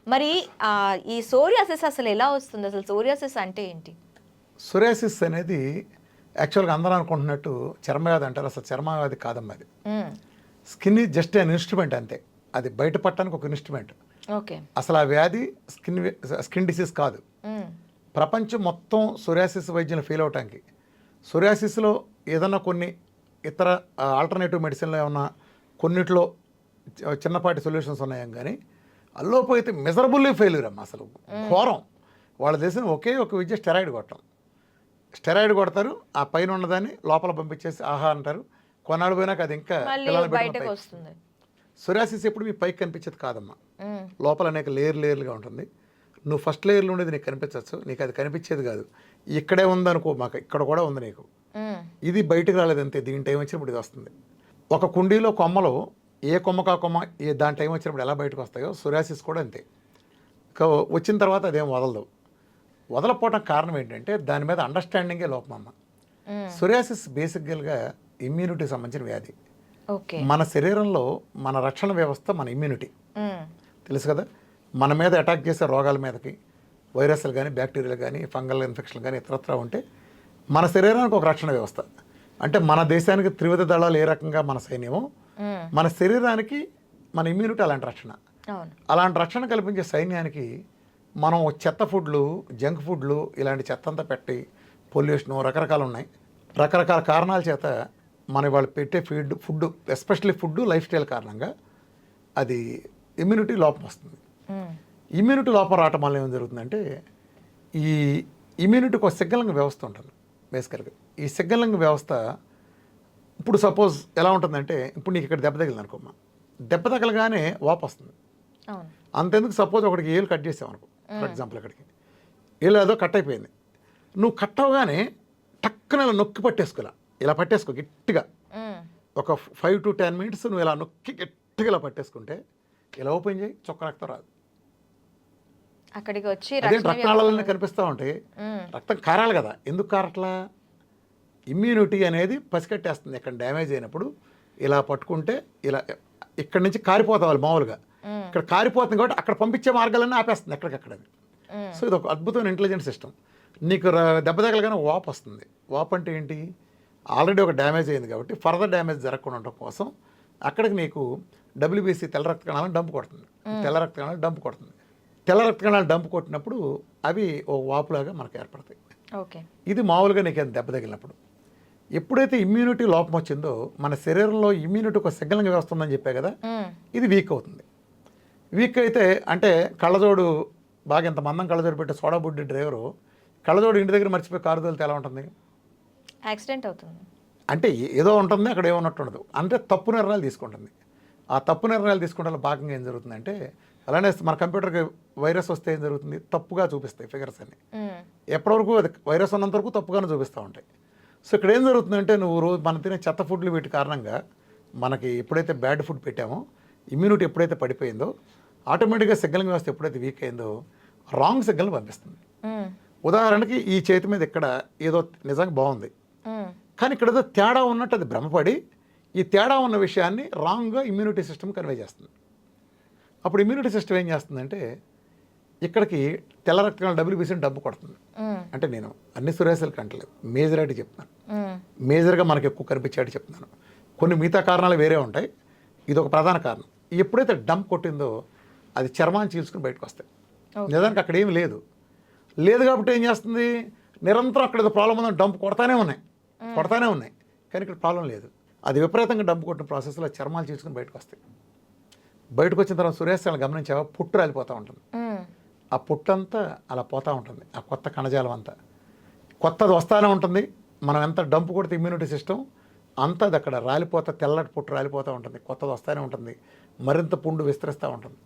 మరి ఈ సోరియాసిస్ అసలు ఎలా వస్తుంది? అసలు సోరియాసిస్ అంటే ఏంటి? సోరియాసిస్ అనేది యాక్చువల్గా అందరూ అనుకుంటున్నట్టు చర్మవ్యాధి అంటారు. అసలు చర్మవ్యాధి కాదమ్మా అది. Skin is just an instrument అంతే. అది బయటపడటానికి ఒక ఇన్స్ట్రుమెంట్. ఓకే. అసలు ఆ వ్యాధి స్కిన్ డిసీజ్ కాదు. ప్రపంచం మొత్తం సోరియాసిస్ వైద్యులు ఫెయిల్ అవటానికి, సోరియాసిస్లో ఏదన్నా కొన్ని ఇతర ఆల్టర్నేటివ్ మెడిసిన్లో ఏమన్నా కొన్నిట్లో చిన్నపాటి సొల్యూషన్స్ ఉన్నాయం, కానీ అల్లోపు అయితే మెజరబుల్లీ ఫెయిల్యూర్ అమ్మ. అసలు ఘోరం. వాళ్ళ దేశం ఒకే ఒక విద్య స్టెరాయిడ్ కొట్టడం. స్టెరాయిడ్ కొడతారు, ఆ పైన ఉన్నదాన్ని లోపల పంపించేసి ఆహా అంటారు. కొన్నాళ్ళు పోయినాక అది ఇంకా బయటకు వస్తుంది. సోరియాసిస్ ఎప్పుడు మీ పైకి కనిపించేది కాదమ్మా. లోపల అనేక లేయర్లుగా ఉంటుంది. నువ్వు ఫస్ట్ లేయర్లో ఉండేది నీకు కనిపించవచ్చు, నీకు అది కనిపించేది కాదు. ఇక్కడే ఉందనుకో, మాకు ఇక్కడ కూడా ఉంది నీకు. ఇది బయటకు రాలేదు అంతే. దీని టైం వచ్చినప్పుడు ఇది వస్తుంది. ఒక కుండీలో కొమ్మలు ఏ కొమ్మకా కొమ్మ దాని టైం వచ్చినప్పుడు ఎలా బయటకు వస్తాయో సోరియాసిస్ కూడా అంతే. వచ్చిన తర్వాత అదేం వదలదు. వదలపోవడం కారణం ఏంటంటే దాని మీద అండర్స్టాండింగే లోపం అమ్మ. సోరియాసిస్ బేసిక్గా ఇమ్యూనిటీ సంబంధించిన వ్యాధి. మన శరీరంలో మన రక్షణ వ్యవస్థ మన ఇమ్యూనిటీ తెలుసు కదా. మన మీద అటాక్ చేసే రోగాల మీదకి వైరస్లు కానీ బ్యాక్టీరియాలు కానీ ఫంగల్ ఇన్ఫెక్షన్లు కానీ ఇతరత్రా ఉంటే మన శరీరానికి ఒక రక్షణ వ్యవస్థ. అంటే మన దేశానికి త్రివిధ దళాలు ఏ రకంగా మన సైన్యమో, మన శరీరానికి మన ఇమ్యూనిటీ అలాంటి రక్షణ. అలాంటి రక్షణ కల్పించే సైన్యానికి మనం చెత్త ఫుడ్లు, జంక్ ఫుడ్లు, ఇలాంటి చెత్త అంతా పెట్టి పొల్యూషను రకరకాలు ఉన్నాయి. రకరకాల కారణాల చేత మన వాళ్ళు పెట్టే food especially food life style కారణంగా అది ఇమ్యూనిటీ లోపం వస్తుంది. ఇమ్యూనిటీ లోపం రావటం వల్ల ఏం జరుగుతుందంటే ఈ ఇమ్యూనిటీకి ఒక సిగ్నలింగ్ వ్యవస్థ ఉంటుంది బేసికల్గా. ఈ సిగ్నలింగ్ వ్యవస్థ ఇప్పుడు సపోజ్ ఎలా ఉంటుందంటే, ఇప్పుడు నీకు ఇక్కడ దెబ్బ తగిలింది అనుకోమ్మా, దెబ్బ తగలగానే వాపు వస్తుంది. అంతెందుకు సపోజ్ ఒకటికి ఏళ్ళు కట్ చేసామనుకో, ఫర్ ఎగ్జాంపుల్ ఇక్కడికి ఏళ్ళు ఏదో కట్ అయిపోయింది, నువ్వు కట్ అవగానే టక్కున ఇలా నొక్కి పట్టేసుకోలే, ఇలా పట్టేసుకో గట్టిగా. ఒక 5 to 10 minutes నువ్వు ఇలా నొక్కి గట్టిగా ఇలా పట్టేసుకుంటే ఇలా ఓపెన్ చేయి, చొక్క రక్తం రాదు. అక్కడికి వచ్చి అదే రక్తనాళాలన్నీ కనిపిస్తూ ఉంటాయి. రక్తం కారాలి కదా, ఎందుకు కారట్లా? ఇమ్యూనిటీ అనేది పసికట్టేస్తుంది. ఇక్కడ డ్యామేజ్ అయినప్పుడు ఇలా పట్టుకుంటే ఇలా ఇక్కడి నుంచి కారిపోతావాలి మామూలుగా. ఇక్కడ కారిపోతుంది కాబట్టి అక్కడ పంపించే మార్గాలన్నీ ఆపేస్తుంది ఎక్కడికక్కడది. సో ఇది ఒక అద్భుతమైన ఇంటెలిజెంట్ సిస్టమ్. నీకు దెబ్బ తగలగానే వాపు వస్తుంది. వాపు అంటే ఏంటి? ఆల్రెడీ ఒక డ్యామేజ్ అయింది కాబట్టి ఫర్దర్ డ్యామేజ్ జరగకుండా ఉండటం కోసం అక్కడికి నీకు WBC తెల్ల రక్త కణాలను డంప్ కొడుతుంది. తెల్ల రక్త కణాలు డంప్ కొడుతుంది. తెల్ల రక్త కణాలు డంప్ కొట్టినప్పుడు అవి ఓ వాపులాగా మనకు ఏర్పడతాయి. ఇది మామూలుగా నీకు దెబ్బ తగిలినప్పుడు. ఎప్పుడైతే ఇమ్యూనిటీ లోపం వచ్చిందో మన శరీరంలో ఇమ్యూనిటీ ఒక సిగ్నలింగ్ వ్యవస్థ ఉందని చెప్పే కదా, ఇది వీక్ అవుతుంది. వీక్ అయితే అంటే కళ్ళజోడు బాగా ఇంత మందం కళ్ళజోడు పెట్టే సోడా బుడ్డి డ్రైవరు కళ్ళజోడు ఇంటి దగ్గర మర్చిపోయి కారు తోలితే ఎలా ఉంటుంది? యాక్సిడెంట్ అవుతుంది. అంటే ఏదో ఉంటుంది, అక్కడ ఏమన్నట్టు ఉండదు. అంటే తప్పు నిర్ణయాలు తీసుకుంటుంది. ఆ తప్పు నిర్ణయాలు తీసుకుంటే భాగంగా ఏం జరుగుతుందంటే, అలానే మన కంప్యూటర్కి వైరస్ వస్తే ఏం జరుగుతుంది? తప్పుగా చూపిస్తాయి ఫిగర్స్ అన్ని. ఎప్పటివరకు అది వైరస్ ఉన్నంత వరకు తప్పుగానే చూపిస్తూ ఉంటాయి. సో ఇక్కడ ఏం జరుగుతుందంటే, నువ్వు రోజు మనం తినే చెత్త ఫుడ్లు వీటి కారణంగా మనకి ఎప్పుడైతే బ్యాడ్ ఫుడ్ పెట్టామో, ఇమ్యూనిటీ ఎప్పుడైతే పడిపోయిందో, ఆటోమేటిక్గా సిగ్నలింగ్ వ్యవస్థ ఎప్పుడైతే వీక్ అయిందో రాంగ్ సిగ్నల్ పంపిస్తుంది. ఉదాహరణకి ఈ చేతి మీద ఇక్కడ ఏదో నిజంగా బాగుంది, కానీ ఇక్కడ ఏదో తేడా ఉన్నట్టు అది భ్రమపడి ఈ తేడా ఉన్న విషయాన్ని రాంగ్గా ఇమ్యూనిటీ సిస్టమ్ కన్వే చేస్తుంది. అప్పుడు ఇమ్యూనిటీ సిస్టమ్ ఏం చేస్తుందంటే ఇక్కడికి తెల్ల రక్త కణాలు WBC డబ్బు కొడుతుంది. అంటే నేను అన్ని సోరియాసిస్లకు అంటలేదు, మేజర్ చెప్తున్నాను. మేజర్గా మనకి ఎక్కువ కనిపించేటి చెప్తున్నాను. కొన్ని మిగతా కారణాలు వేరే ఉంటాయి, ఇది ఒక ప్రధాన కారణం. ఎప్పుడైతే డంప్ కొట్టిందో అది చర్మాన్ని చీల్చుకుని బయటకు వస్తాయి. నిజానికి అక్కడ ఏమి లేదు కాబట్టి ఏం చేస్తుంది? నిరంతరం అక్కడ ఏదో ప్రాబ్లం ఉందని డంప్ కొడతానే ఉన్నాయి, కానీ ఇక్కడ ప్రాబ్లం లేదు. అది విపరీతంగా డంప్ కొట్టిన ప్రాసెస్లో చర్మాలు చీల్చుకుని బయటకు వస్తాయి. బయటకు వచ్చిన తర్వాత సూర్యాస్తమయం గమనించావా, పుట్టు రాలిపోతూ ఉంటుంది. ఆ పుట్టంతా అలా పోతూ ఉంటుంది. ఆ కొత్త కణజాలం అంతా కొత్తది వస్తూనే ఉంటుంది. మనం ఎంత డంప్ కొడితే ఇమ్యూనిటీ సిస్టమ్ అంతా అది అక్కడ రాలిపోతా, తెల్లటి పుట్టు రాలిపోతూ ఉంటుంది, కొత్తది వస్తూనే ఉంటుంది, మరింత పుండు విస్తరిస్తూ ఉంటుంది.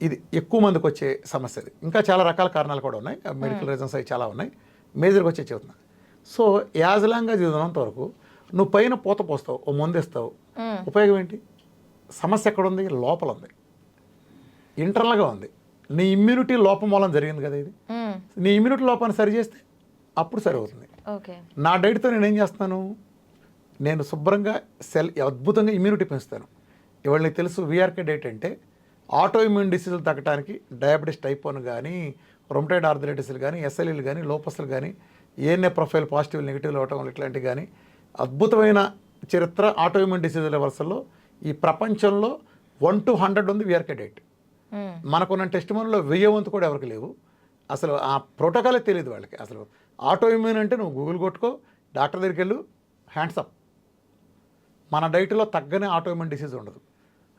ఇది ఎక్కువ మందికి వచ్చే సమస్య. ఇది ఇంకా చాలా రకాల కారణాలు కూడా ఉన్నాయి, మెడికల్ రీజన్స్ అవి చాలా ఉన్నాయి. మేజర్గా వచ్చే చెబుతున్నా. సో యాజలాంగా చదివినంత వరకు నువ్వు పైన పూత పోస్తావు, ఓ మందు ఇస్తావు, ఉపయోగం ఏంటి? సమస్య ఎక్కడుంది? లోపల ఉంది, ఇంటర్నల్గా ఉంది. నీ ఇమ్యూనిటీ లోపం మూలం జరిగింది కదా ఇది. నీ ఇమ్యూనిటీ లోపాన్ని సరి చేస్తే అప్పుడు సరి అవుతుంది. నా డైట్తో నేనేం చేస్తున్నాను? నేను శుభ్రంగా అద్భుతంగా ఇమ్యూనిటీ పెంచుతాను. ఇవాళ నీకు తెలుసు VRK డైట్ అంటే ఆటో ఇమ్యూన్ డిసీజులు తగ్గడానికి డయాబెటీస్ టైప్ 1 కానీ, రొమటైడ్ ఆర్థరైటిస్లు కానీ, ఎస్ఎల్ఈలు కానీ, లోపస్లు కానీ, ఏఎన్ఏ ప్రొఫైల్ పాజిటివ్ నెగిటివ్ అవటం ఇట్లాంటివి కానీ అద్భుతమైన చరిత్ర ఆటో ఇమ్యూన్ డిసీజుల వరుసలో ఈ ప్రపంచంలో 1 to 100 ఉంది వీఆర్కే డైట్. మనకున్న టెస్ట్ మనలో 1000 వంతు కూడా ఎవరికి లేవు. అసలు ఆ ప్రోటోకాలే తెలియదు వాళ్ళకి. అసలు ఆటో ఇమ్యూన్ అంటే నువ్వు గూగుల్ కొట్టుకో, డాక్టర్ దగ్గరికి వెళ్ళు, హ్యాండ్స్ అప్. మన డైట్లో తగ్గనే ఆటో ఇమ్యూన్ డిసీజ్ ఉండదు.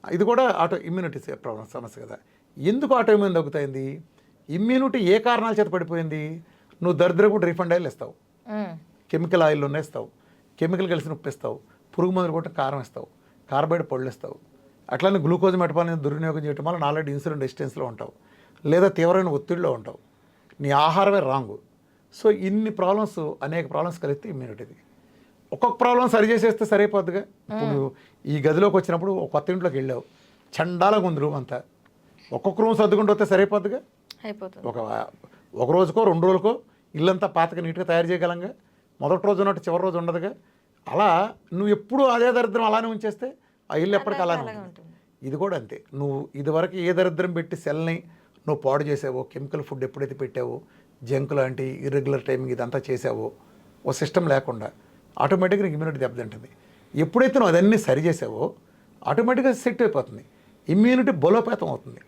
ఇది కూడా ఆటో ఇమ్యూనిటీ ప్రాబ్లం సమస్య కదా. ఎందుకు ఆటో ఇమ్యూన్ తగ్గుతుంది? ఇమ్యూనిటీ ఏ కారణాల చేత పడిపోయింది? నువ్వు దరిద్రపు రీఫండ్ ఆయిల్ ఇస్తావు, కెమికల్ ఆయిల్లోనే ఇస్తావు, కెమికల్ కలిసి ఉప్పు ఇస్తావు, పురుగు మందులు కొట్టి కారం ఇస్తావు, కార్బైడ్ పళ్ళు ఇస్తావు, అట్లానే గ్లూకోజ్ మెటబాలిజం దుర్వినియోగం చేయడం వల్ల ఆల్రెడీ ఇన్సులిన్ రెసిస్టెన్స్లో ఉంటావు, లేదా తీవ్రమైన ఒత్తిడిలో ఉంటావు, నీ ఆహారమే రాంగు. సో ఇన్ని ప్రాబ్లమ్స్, అనేక ప్రాబ్లమ్స్ కలిస్తే ఇమ్యూనిటీది. ఒక్కొక్క ప్రాబ్లం సరి చేసేస్తే సరిపోద్దిగా. ఇప్పుడు ఈ గదిలోకి వచ్చినప్పుడు ఒక కొత్త ఇంట్లోకి వెళ్ళావు, చండాలంగా ఉంది రూమ్ అంతా, ఒక్కొక్క రూమ్ సర్దుకుంటూ వస్తే సరిపోద్దిగా. అయిపోతుంది. ఒక రోజుకో 2 రోజులకో ఇల్లంతా పాతగా నీట్గా తయారు చేయగలంగా. మొదటి రోజు ఉన్నట్టు చివరి రోజు ఉండదుగా. అలా నువ్వు ఎప్పుడు అదే దరిద్రం అలానే ఉంచేస్తే ఆ ఇల్లు ఎప్పటికీ అలానే ఉంటుంది. ఇది కూడా అంతే. నువ్వు ఇదివరకు ఏ దరిద్రం పెట్టి సెల్ని నువ్వు పాడు చేసావో, కెమికల్ ఫుడ్ ఎప్పుడైతే పెట్టావో, జంక్ లాంటి ఇర్రెగ్యులర్ టైమింగ్ ఇదంతా చేసావో, ఓ సిస్టమ్ లేకుండా ఆటోమేటిక్గా ఇమ్యూనిటీ దెబ్బతింటుంది. ఎప్పుడైతే నువ్వు అదన్నీ సరి చేసావో ఆటోమేటిక్గా సెట్ అయిపోతుంది, ఇమ్యూనిటీ బలోపేతం అవుతుంది.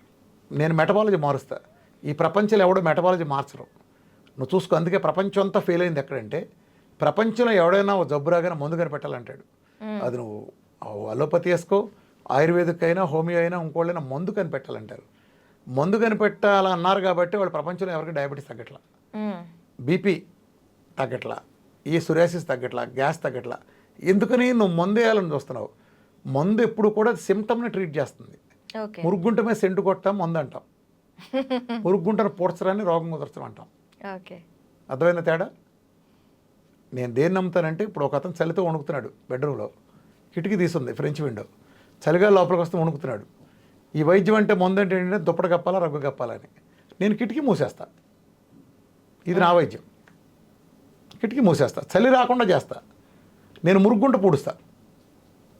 నేను మెటబాలజీ మారుస్తా, ఈ ప్రపంచంలో ఎవడో మెటబాలజీ మార్చరు. నువ్వు చూసుకో. అందుకే ప్రపంచం అంతా ఫెయిల్ అయింది ఎక్కడంటే, ప్రపంచంలో ఎవడైనా ఓ జబ్బు రాగానే మందు కనిపెట్టాలంటాడు. అది నువ్వు అలోపతి వేసుకో, ఆయుర్వేదిక్ అయినా, హోమియో అయినా, ఇంకోళ్ళైనా మందు కనిపెట్టాలంటారు. మందు కనిపెట్టాలన్నారు కాబట్టి వాళ్ళు ప్రపంచంలో ఎవరికి డయాబెటీస్ తగ్గట్లా, బీపీ తగ్గట్లా, ఈ సురియాసిస్ తగ్గట్లా, గ్యాస్ తగ్గట్లా. ఎందుకని? నువ్వు మందు వేయాలని చూస్తున్నావు. మందు ఎప్పుడు కూడా సిమ్టమ్ని ట్రీట్ చేస్తుంది. మురుగుంట మీద సెంటు కొట్టాం మందు అంటాం, మురుగుంటను పూడ్చడాన్ని రోగం కుదర్చడం అంటాం. అర్థమైందా తేడా? నేను దేన్ని నమ్ముతానంటే, ఇప్పుడు ఒక అతను చలితో వణుకుతున్నాడు బెడ్రూమ్లో, కిటికీ తీసుంది, ఫ్రెంచ్ విండో, చలిగా లోపలికి వస్తే వణుకుతున్నాడు. ఈ వైద్యం అంటే మందు అంటే ఏంటంటే దుప్పట కప్పాలా, రగ్గు కప్పాలని. నేను కిటికీ మూసేస్తా, ఇది నా వైద్యం. కిటికీ మూసేస్తా, చలి రాకుండా చేస్తా, నేను మురుగుంట పూడుస్తా.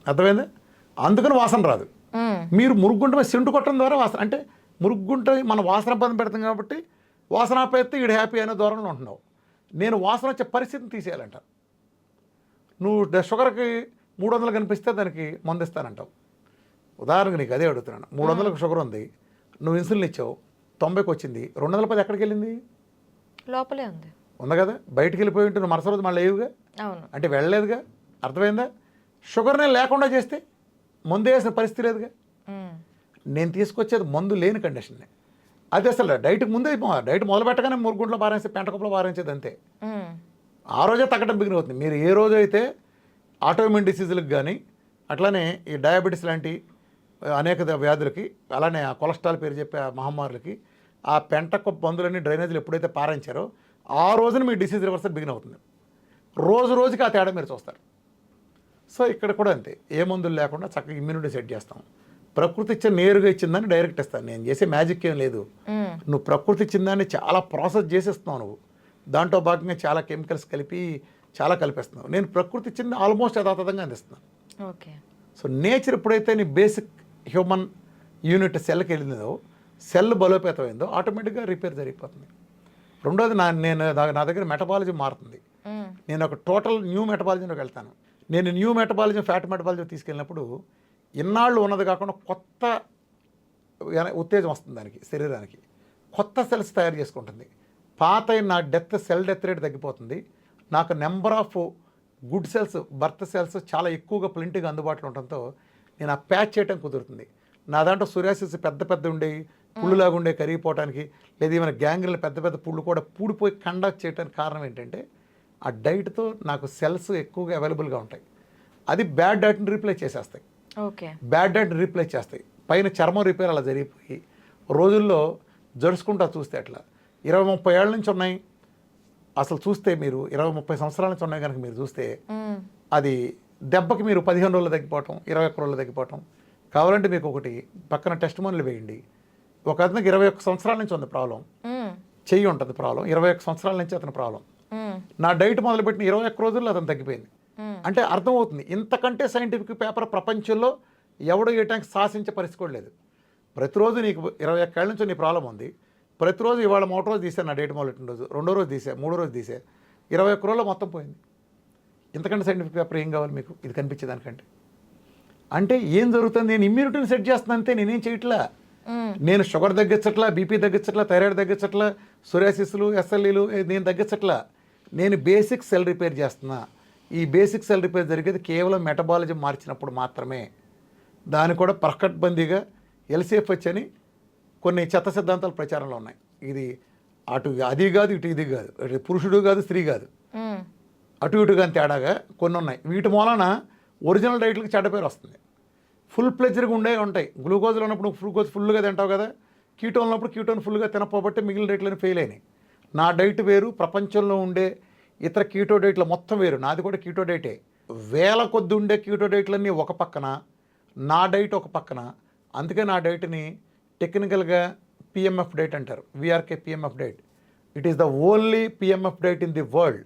అర్థమైందా? అందుకని వాసన రాదు. మీరు మురుగుంట మీద సెంటు కొట్టడం ద్వారా వాసన, అంటే మురుగుంట మన వాసన ఇబ్బంది పెడతాం కాబట్టి వాసన ఆపేస్తే ఈడు హ్యాపీ అనే దూరంలో ఉంటున్నావు. నేను వాసన వచ్చే పరిస్థితిని తీసేయాలంట. నువ్వు షుగర్కి 300 కనిపిస్తే దానికి మందు ఇస్తానంటావు. ఉదాహరణకు నీకు అదే అడుగుతున్నాను. 300కి షుగర్ ఉంది, నువ్వు ఇన్సులిన్ ఇచ్చావు, 90కి వచ్చింది, 210 ఎక్కడికి వెళ్ళింది? లోపలే ఉంది కదా. బయటికి వెళ్ళిపోయి ఉంటే నువ్వు మరుసటి రోజు మళ్ళీ లేవుగా, అంటే వెళ్ళలేదుగా. అర్థమైందా? షుగర్నే లేకుండా చేస్తే మందు వేసిన పరిస్థితి లేదుగా. నేను తీసుకొచ్చేది మందు లేని కండిషన్నే. అది అసలు డైట్కి ముందే డైట్ మొదలు పెట్టగానే మురుగుంట్లో పారేస్తే, పెంటకుప్పలో పారేసేది అంతే. ఆ రోజే తగ్గడం బిగిన్ అవుతుంది. మీరు ఏ రోజు అయితే ఆటోఇమ్యూన్ డిసీజులకు కానీ, అట్లానే ఈ డయాబెటీస్ లాంటి అనేక వ్యాధులకి, అలానే ఆ కొలెస్ట్రాల్ పేరు చెప్పే ఆ మహమ్మారులకి ఆ పెంటకుప్ప మందులన్నీ డ్రైనేజీలు ఎప్పుడైతే పారించారో ఆ రోజున మీ డిసీజ్ రివర్సల్ బిగిన్ అవుతుంది. రోజు రోజుకి ఆ తేడా మీరు చూస్తారు. సో ఇక్కడ కూడా అంతే, ఏ మందులు లేకుండా చక్కగా ఇమ్యూనిటీ సెట్ చేస్తాం. ప్రకృతి ఇచ్చే నేరుగా ఇచ్చిందని డైరెక్ట్ ఇస్తాను. నేను చేసే మ్యాజిక్ ఏం లేదు. నువ్వు ప్రకృతి ఇచ్చిందాన్ని చాలా ప్రాసెస్ చేసేస్తున్నావు. నువ్వు దాంట్లో భాగంగా చాలా కెమికల్స్ కలిపి చాలా కలిపేస్తున్నావు. నేను ప్రకృతి ఇచ్చింది ఆల్మోస్ట్ యథాతథంగా అందిస్తున్నాను. సో నేచర్ ఎప్పుడైతే నీ బేసిక్ హ్యూమన్ యూనిట్ సెల్కి వెళ్ళిందో, సెల్ బలోపేతమైందో ఆటోమేటిక్గా రిపేర్ జరిగిపోతుంది. రెండోది నా దగ్గర మెటబాలజీ మారుతుంది. నేను ఒక టోటల్ న్యూ మెటబాలజీలోకి వెళ్తాను. నేను న్యూ మెటబాలజీ, ఫ్యాట్ మెటబాలజీ తీసుకెళ్ళినప్పుడు ఇన్నాళ్ళు ఉన్నది కాకుండా కొత్త ఉత్తేజం వస్తుంది దానికి, శరీరానికి కొత్త సెల్స్ తయారు చేసుకుంటుంది. పాత నా సెల్ డెత్ రేట్ తగ్గిపోతుంది. నాకు number of good cells, birth cells చాలా ఎక్కువగా ప్లింట్గా అందుబాటులో ఉండటంతో నేను ఆ ప్యాచ్ చేయడం కుదురుతుంది. నా దాంట్లో సూరియాసిస్ పెద్ద ఉండేవి, పుళ్ళులాగా ఉండే కరిగిపోవడానికి, లేదా ఏమైనా గ్యాంగ్రీలు పెద్ద పుళ్ళు కూడా పూడిపోయి కండక్ట్ చేయడానికి కారణం ఏంటంటే ఆ డైట్తో నాకు సెల్స్ ఎక్కువగా అవైలబుల్గా ఉంటాయి. అది బ్యాడ్ డైట్ని రీప్లేస్ చేసేస్తాయి. బ్యాడ్ డైట్ని రీప్లేస్ చేస్తాయి. పైన చర్మం రిపేర్ అలా జరిగిపోయి రోజుల్లో జరుచుకుంటా చూస్తే అట్లా 20-30 ఏళ్ళ నుంచి ఉన్నాయి. అసలు చూస్తే మీరు 20-30 సంవత్సరాల నుంచి ఉన్నాయి కనుక మీరు చూస్తే అది దెబ్బకి మీరు 15 రోజులు తగ్గిపోవటం, 21 రోజులు తగ్గిపోవటం. కావాలంటే మీకు ఒకటి పక్కన టెస్ట్ మనీలు వేయండి. ఒక అతనికి 21 సంవత్సరాల నుంచి ఉంది ప్రాబ్లం, చెయ్యి ఉంటుంది ప్రాబ్లం, 21 సంవత్సరాల నుంచి అతని ప్రాబ్లం. నా డైట్ మొదలుపెట్టిన 21 రోజుల్లో అతను తగ్గిపోయింది. అంటే అర్థమవుతుంది, ఇంతకంటే సైంటిఫిక్ పేపర్ ప్రపంచంలో ఎవడు వేయటానికి సాహసించే పరిస్థితి కూడా లేదు. ప్రతిరోజు నీకు 21 ఏళ్ళ నుంచి నీ ప్రాబ్లం ఉంది. ప్రతిరోజు ఇవాళ మొదటి రోజు తీసా నా డేట్ మొదలెట్టిన రోజు, రెండో రోజు తీసా, మూడో రోజు తీసా, 21 రోజుల్లో మొత్తం పోయింది. ఇంతకంటే సైంటిఫిక్ పేపర్ ఏం కావాలి మీకు ఇది కనిపించేదానికంటే? అంటే ఏం జరుగుతుంది? నేను ఇమ్యూనిటీని సెట్ చేస్తున్నాను అంతే, నేనేం చేయట్లా. నేను షుగర్ తగ్గించట్లా, బీపీ తగ్గించట్లా, థైరాయిడ్ తగ్గించట్లా, సోరియాసిస్లు, ఎస్ఎల్ఈలు నేను తగ్గించట్లా. నేను బేసిక్ సెల్ రిపేర్ చేస్తున్నా. ఈ బేసిక్ సెల్ రిపేర్ జరిగేది కేవలం మెటబాలిజం మార్చినప్పుడు మాత్రమే. దాని కూడా పకడ్బందీగా ఎల్సిఎఫ్హెచ్ అని కొన్ని చెత్త సిద్ధాంతాలు ప్రచారంలో ఉన్నాయి. ఇది అటు అది కాదు, ఇటు ఇది కాదు, పురుషుడు కాదు, స్త్రీ కాదు, అటు ఇటు కానీ తేడాగా కొన్ని ఉన్నాయి. వీటి మూలన ఒరిజినల్ డైట్లకు చెడ్డ పేరు వస్తుంది. ఫుల్ ప్లెజర్గా ఉంటాయి. గ్లూకోజ్లో ఉన్నప్పుడు గ్లూకోజ్ ఫుల్గా తింటావు కదా, కీటోన్ ఉన్నప్పుడు కీటోన్ ఫుల్గా తినపోబట్టి మిగిలిన డైట్లను ఫెయిల్ అయినాయి. నా డైట్ వేరు, ప్రపంచంలో ఉండే ఇతర కీటో డైట్లు మొత్తం వేరు. నాది కూడా కీటో డైటే. వేల కొద్ది ఉండే కీటో డైట్లన్నీ ఒక పక్కన, నా డైట్ ఒక పక్కన. అందుకే నా డైట్ని టెక్నికల్గా పిఎంఎఫ్ డైట్ అంటారు, VRK PMF diet. It is the only PMF diet in the world,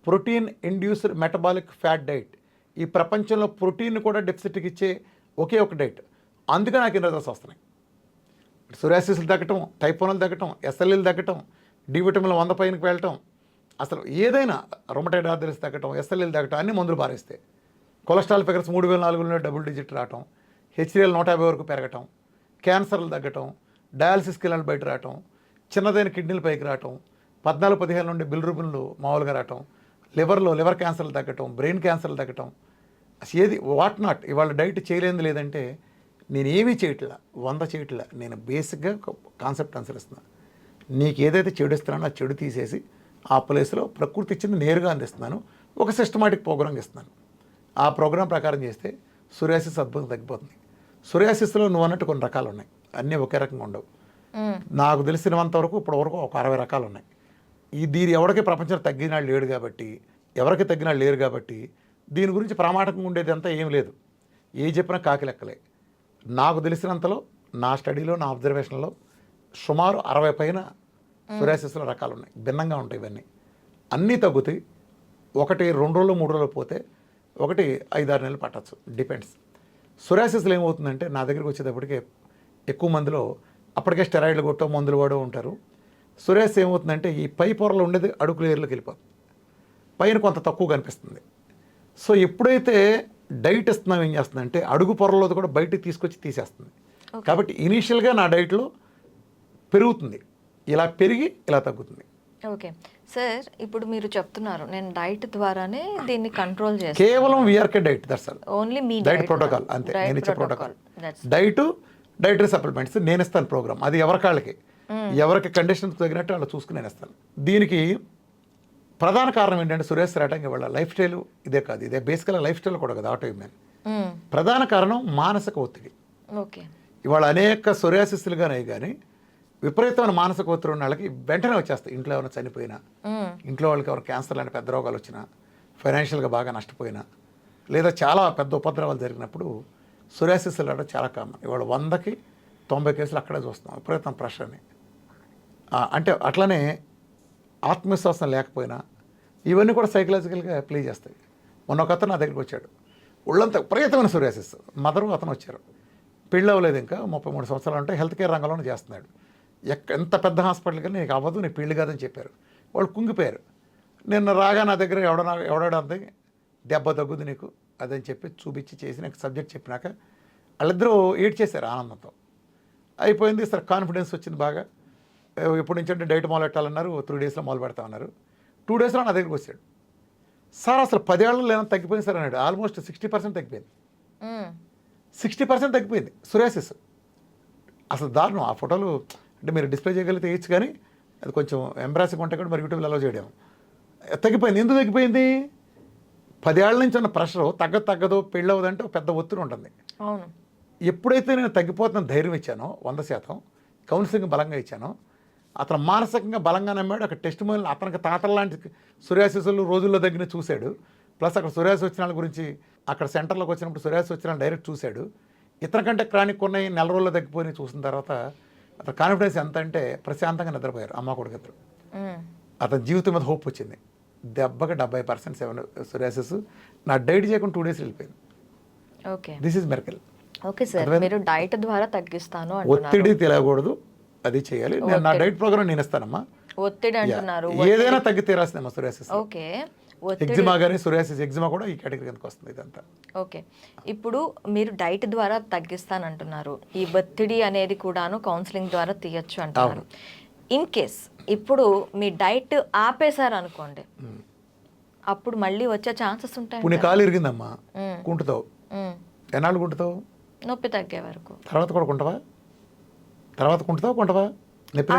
protein induced metabolic fat diet. ఈ ప్రపంచంలో ప్రోటీన్ కూడా డెఫిసిట్కి ఇచ్చే ఒకే ఒక డైట్. అందుకే నాకు ఇన్ని రిజల్ట్స్ వస్తున్నాయి. సోరియాసిస్లు తగ్గటం, టైప్ 1లు తగ్గటం, ఎస్ఎల్ఈలు తగ్గటం, డి విటమిన్లు 100 పైనకి వెళ్ళటం, అసలు ఏదైనా రొమటైడ్ ఆర్థరైటిస్ తగ్గటం, ఎస్ఎల్ఈలు తగ్గటం, అన్ని మందులు పారేస్తే కొలెస్ట్రాల్ ఫిగర్స్ 3000-4000 డబుల్ డిజిట్ రావటం, హెచ్డిఎల్ 150 వరకు పెరగటం, క్యాన్సర్లు తగ్గటం, డయాలసిస్ కిరణాలు బయట రావటం, చిన్నదైన కిడ్నీలు పైకి రావటం, 14-15 నుండి బిలిరూబిన్లు మామూలుగా రావటం, లివర్ క్యాన్సర్లు తగ్గటం, బ్రెయిన్ క్యాన్సర్లు తగ్గటం, అసలు ఏది వాట్ నాట్. ఇవాళ డైట్ చేయలేనిది లేదంటే నేనేమీ చేయట్లా, 100 చేయట్లా. నేను బేసిక్గా కాన్సెప్ట్ అనుసరిస్తున్నా. నీకు ఏదైతే చెడు ఇస్తున్నానో ఆ చెడు తీసేసి ఆ ప్లేస్లో ప్రకృతి ఇచ్చింది నేరుగా అందిస్తున్నాను. ఒక సిస్టమాటిక్ ప్రోగ్రామ్ ఇస్తున్నాను. ఆ ప్రోగ్రాం ప్రకారం చేస్తే సోరియాసిస్ అద్భుతంగా తగ్గిపోతుంది. సోరియాసిస్లో నువ్వు అన్నట్టు కొన్ని రకాలు ఉన్నాయి, అన్నీ ఒకే రకంగా ఉండవు. నాకు తెలిసినంత వరకు ఇప్పటివరకు ఒక 60 రకాలు ఉన్నాయి. దీని ఎవరికి ప్రపంచంలో తగ్గినాళ్ళు లేడు కాబట్టి, ఎవరికి తగ్గినాళ్ళు లేరు కాబట్టి దీని గురించి ప్రామాణికంగా ఉండేది అంతా ఏం లేదు. ఏ చెప్పినా కాకి లెక్కలే. నాకు తెలిసినంతలో, నా స్టడీలో, నా అబ్జర్వేషన్లో సుమారు 60 పైన సోరియాసిస్లో రకాలు ఉన్నాయి. భిన్నంగా ఉంటాయి. ఇవన్నీ అన్నీ తగ్గుతాయి. ఒకటి 2 రోజులు 3 రోజులు పోతే, ఒకటి 5-6 నెలలు పట్టచ్చు, డిపెండ్స్. సోరియాసిస్లో ఏమవుతుందంటే నా దగ్గరికి వచ్చేటప్పటికే ఎక్కువ మందిలో అప్పటికే స్టెరాయిడ్లు కొట్టో మందులు వాడో ఉంటారు. సోరియాసిస్ ఏమవుతుందంటే ఈ పై పొరలో ఉండేది అడుగు లేయర్లోకి వెళ్ళిపోతుంది, పైన కొంత తక్కువ కనిపిస్తుంది. సో ఎప్పుడైతే డైట్ ఇస్తున్నాం ఏం చేస్తుందంటే అడుగు పొరలో కూడా బయటికి తీసుకొచ్చి తీసేస్తుంది. కాబట్టి ఇనీషియల్గా నా డైట్లో పెరుగుతుంది, ఇలా పెరిగి ఇలా తగ్గుతుంది. ఓకే సార్, ఇప్పుడు మీరు చెప్తున్నారు నేను డైట్ ద్వారానే దీన్ని కంట్రోల్ చేస్తాను. కేవలం VRK diet, that's all. Only me diet protocol అంతే. నేను ఇచ్చే ప్రోటోకాల్ డైటరీ సప్లిమెంట్స్ నేను ఇస్తాను ప్రోగ్రామ్. అది ఎవరికాళ్ళకి, ఎవరికి కండిషన్స్ తగినట్టు వాళ్ళు చూసుకుని నేను ఇస్తాను. దీనికి ప్రధాన కారణం ఏంటంటే సోరియాసిస్ రావడానికి వాళ్ళ లైఫ్ స్టైల్ ఇదే కాదు, ఇదే బేసికల్గా లైఫ్ స్టైల్ కూడా కదా, ఆటో ఇమ్యూన్. ప్రధాన కారణం మానసిక ఒత్తిడి. ఓకే, ఇవాళ అనేక సోరియాసిస్లుగానే కానీ విపరీతమైన మానసిక ఒత్తిడి ఉన్న వాళ్ళకి వెంటనే వచ్చేస్తాయి. ఇంట్లో ఎవరైనా చనిపోయినా, ఇంట్లో వాళ్ళకి ఎవరు క్యాన్సర్ లాంటి పెద్ద రోగాలు వచ్చినా, ఫైనాన్షియల్గా బాగా నష్టపోయినా, లేదా చాలా పెద్ద ఉపద్రవాలు జరిగినప్పుడు సోరియాసిస్లు రావడం చాలా కామన్. ఇవాళ 100కి 90 కేసులు అక్కడే చూస్తున్నాం, విపరీతం ప్రెషర్ని. అంటే అట్లనే ఆత్మవిశ్వాసం లేకపోయినా ఇవన్నీ కూడా సైకలాజికల్గా ప్లే చేస్తాయి. మొన్న ఒక అతను నా దగ్గరికి వచ్చాడు, ఒళ్ళంతా విపరీతమైన సోరియాసిస్. మదరు అతను వచ్చారు, పెళ్ళి అవ్వలేదు, ఇంకా 33 సంవత్సరాలు అంటే హెల్త్ కేర్ రంగంలోనే చేస్తున్నాడు. ఎంత పెద్ద హాస్పిటల్ కానీ నీకు అవ్వదు, నీకు పెళ్ళి కాదని చెప్పారు. వాళ్ళు కుంగిపోయారు. నిన్న రాగా నా దగ్గర ఎవడాడంతే దెబ్బ తగ్గుద్ది నీకు అదని చెప్పి చూపించి చేసి నాకు సబ్జెక్ట్ చెప్పినాక వాళ్ళిద్దరూ ఏడ్ చేశారు ఆనందంతో. అయిపోయింది సార్, కాన్ఫిడెన్స్ వచ్చింది బాగా. ఎప్పటి నుంచి అంటే డైట్ మొదలు పెట్టాలన్నారు, 3 డేస్లో మొదలు పెడతామన్నారు. 2 డేస్లో నా దగ్గరికి వచ్చాడు. సార్ అసలు 10 ఏళ్ళలో లేదని తగ్గిపోయింది సార్ అన్నాడు. ఆల్మోస్ట్ 60% తగ్గిపోయింది. 60% తగ్గిపోయింది సోరియాసిస్. అసలు దారుణం. ఆ ఫోటోలు అంటే మీరు డిస్ప్లే చేయగలిగితే వేయచ్చు, కానీ అది కొంచెం ఎంబ్రాసింగ్ ఉంటే కూడా మరి యూట్యూబ్లో అలౌ చేయడం. తగ్గిపోయింది. ఎందుకు తగ్గిపోయింది? 10 ఏళ్ల నుంచి ఉన్న ప్రెషరు తగ్గదు, పెళ్ళి అవ్వదంటే ఒక పెద్ద ఒత్తిడి ఉంటుంది. అవును. ఎప్పుడైతే నేను తగ్గిపోతున్న ధైర్యం ఇచ్చానో 100%, కౌన్సిలింగ్ బలంగా ఇచ్చానో, అతను మానసికంగా బలంగా నమ్మాడు. అక్కడ టెస్ట్ మొదలు అతనికి తాతల లాంటి సోరియాసిస్లు రోజుల్లో దగ్గర చూశాడు. ప్లస్ అక్కడ సోరియాసిస్ వచ్చిన వాళ్ళ గురించి అక్కడ సెంటర్లోకి వచ్చినప్పుడు సోరియాసిస్ వచ్చిన డైరెక్ట్ చూశాడు. ఇతనికంటే క్రానిక్ ఉన్నాయి, 4 రోజుల్లో తగ్గిపోయి చూసిన తర్వాత అతను కాన్ఫిడెన్స్ ఎంత అంటే ప్రశాంతంగా నిద్రపోయారు అమ్మ కొడుకు ఇద్దరు. అతని జీవితం మీద హోప్ వచ్చింది. దెబ్బకి 70% సోరియాసిస్ నా డైట్ చేయకుండా 2 డేస్ వెళ్ళిపోయింది. Okay, this is miracle. Okay sir, మీరు డైట్ ద్వారా తగ్గిస్తాను అంటున్నారు. ఒత్తిడి తెలియకూడదు, అది చేయాలి. నేను నా డైట్ ప్రోగ్రామ్ నేను ఇస్తానమ్మా. ఒత్తిడి అంటున్నారు. ఏదైనా తగ్గి తీరాల్సిందమ్మా సోరియాసిస్. ఓకే. ఎగ్జిమా కానీ సోరియాసిస్, ఎగ్జిమా కూడా ఈ కేటగిరీ కిందకి వస్తుంది ఇదంతా. ఓకే, ఇప్పుడు మీరు డైట్ ద్వారా తగ్గిస్తానంటున్నారు, ఈ ఒత్తిడి అనేది కూడాను కౌన్సిలింగ్ ద్వారా తీయచ్చు అంటున్నారు. ఇన్ కేస్ ఇప్పుడు మీ డైట్ ఆపేశారు అనుకోండి, అప్పుడు మళ్ళీ వచ్చే ఛాన్సెస్ ఉంటాయి. ఇప్పుడు నీ కాలు ఇరిగిందమ్మా, కుంటుతావు. ఎన్నాళ్ళు కుంటుతావు? నొప్పి తగ్గే వరకు. తర్వాత కూడా కుంటవా? తర్వాత కుంటుతావా?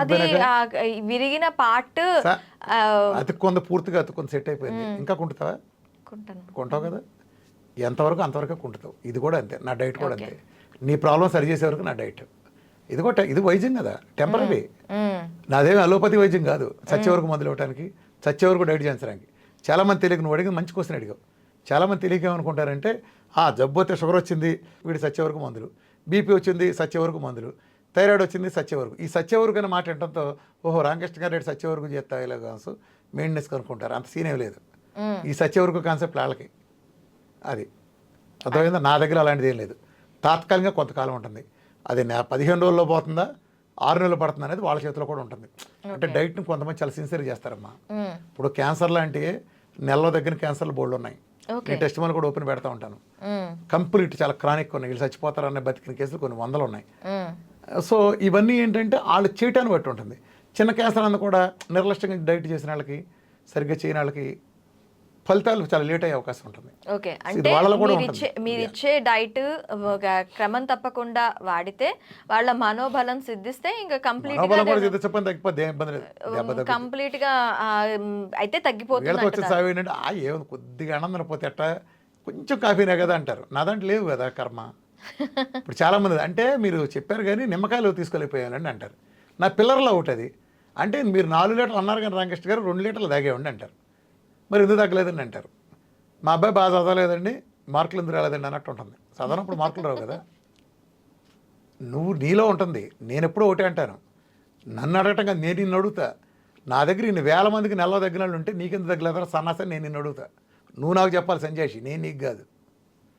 అది విరిగిన పార్ట్ అతుక్కొంది, పూర్తిగా అతుక్కొంది, సెట్ అయిపోయింది, ఇంకా కుంటుతావా? కొంటావు కదా, ఎంతవరకు అంతవరకు కుంటుతావు. ఇది కూడా అంతే, నా డైట్ కూడా అంతే. నీ ప్రాబ్లం సరి చేసే వరకు నా డైట్. ఇది కూడా ఇది వైద్యం కదా, టెంపరీ. నాదేమి అలోపతి వైద్యం కాదు, చచ్చే వరకు మందులు ఇవ్వడానికి, చచ్చే వరకు డైట్ చేయించడానికి. చాలామంది తెలియక, నువ్వు అడిగిన మంచి క్వశ్చన్ అడిగావు. చాలామంది తెలియక ఏమనుకుంటారంటే, జబ్బు వస్తే షుగర్ వచ్చింది వీడి సచ్చే వరకు మందులు, బీపీ వచ్చింది సచ్చే వరకు మందులు, థైరాయిడ్ వచ్చింది సచ్చే వరకు. ఈ సచ్చే వరకు అనే మాట ఏంటంతో, ఓహో రామకృష్ణ గారు రేటు సచ్చే వరకు చేస్తా ఇలా కాన్స్ మెయింటెనెన్స్ కనుక్కుంటారు. అంత సీన్ ఏం లేదు. ఈ సచ్చే వరకు కాన్సెప్ట్ వాళ్ళకి అది అర్థమైందా. నా దగ్గర అలాంటిది ఏం లేదు. తాత్కాలికంగా కొంతకాలం ఉంటుంది. అది 15 రోజుల్లో పోతుందా, 6 నెలలు పడుతుంది అనేది వాళ్ళ చేతిలో కూడా ఉంటుంది. అంటే డైట్ని కొంతమంది చాలా సిన్సియర్ చేస్తారమ్మా. ఇప్పుడు క్యాన్సర్ లాంటి నెలలో దగ్గర క్యాన్సర్లు బోల్డ్ ఉన్నాయి. నేను టెస్ట్ మళ్ళీ కూడా ఓపెన్ పెడతా ఉంటాను. కంప్లీట్ చాలా క్రానిక్ ఉన్నాయి, వీళ్ళు చచ్చిపోతారనే బతికిన కేసులు కొన్ని వందలు ఉన్నాయి. సో ఇవన్నీ ఏంటంటే వాళ్ళు చేయటాన్ని బట్టి ఉంటుంది. చిన్న క్యాన్సర్ అన్న కూడా నిర్లక్ష్యంగా డైట్ చేసిన వాళ్ళకి, సరిగ్గా చేయని వాళ్ళకి ఫలితాలు చాలా లేట్ అయ్యే అవకాశం ఉంటుంది. ఓకే, అంటే మీరు ఇచ్చే డైట్ క్రమం తప్పకుండా వాడితే వాళ్ళ మనోబలం సిద్ధిస్తే ఇంకా కంప్లీట్ గా అయితే తగ్గిపోతుంది. ఏమైనా కొద్దిగా ఆనందం పోతే ఎట్టా, కొంచెం కాఫీనే కదా అంటారు. నా దాంట్లో లేవు కదా కర్మ. ఇప్పుడు చాలామంది అంటే మీరు చెప్పారు కానీ నిమ్మకాయలు తీసుకోలేకపోయానండి అంటారు. నా పిల్లర్లో ఒకటి అంటే మీరు 4 లీటర్లు అన్నారు కానీ రామకృష్ణ గారు 2 లీటర్లు తాగేవండి అంటారు. మరి ఎందుకు తగ్గలేదండి అంటారు. మా అబ్బాయి బాగా చదవలేదండి, మార్కులు ఎందుకు రాలేదండి అన్నట్టు ఉంటుంది. చదవనప్పుడు మార్కులు రావు కదా. నువ్వు నీలో ఉంటుంది. నేను ఎప్పుడూ ఒకటే అంటాను, నన్ను అడగటం కదా, నేను నిన్ను అడుగుతా. నా దగ్గర ఇన్ని వేల మందికి నెలలో తగ్గిన వాళ్ళు ఉంటే నీకెందుకు తగ్గలేదా సన్నాసని నేను నిన్ను అడుగుతా. నువ్వు నాకు చెప్పాలి సంజయ్, నేను నీకు కాదు.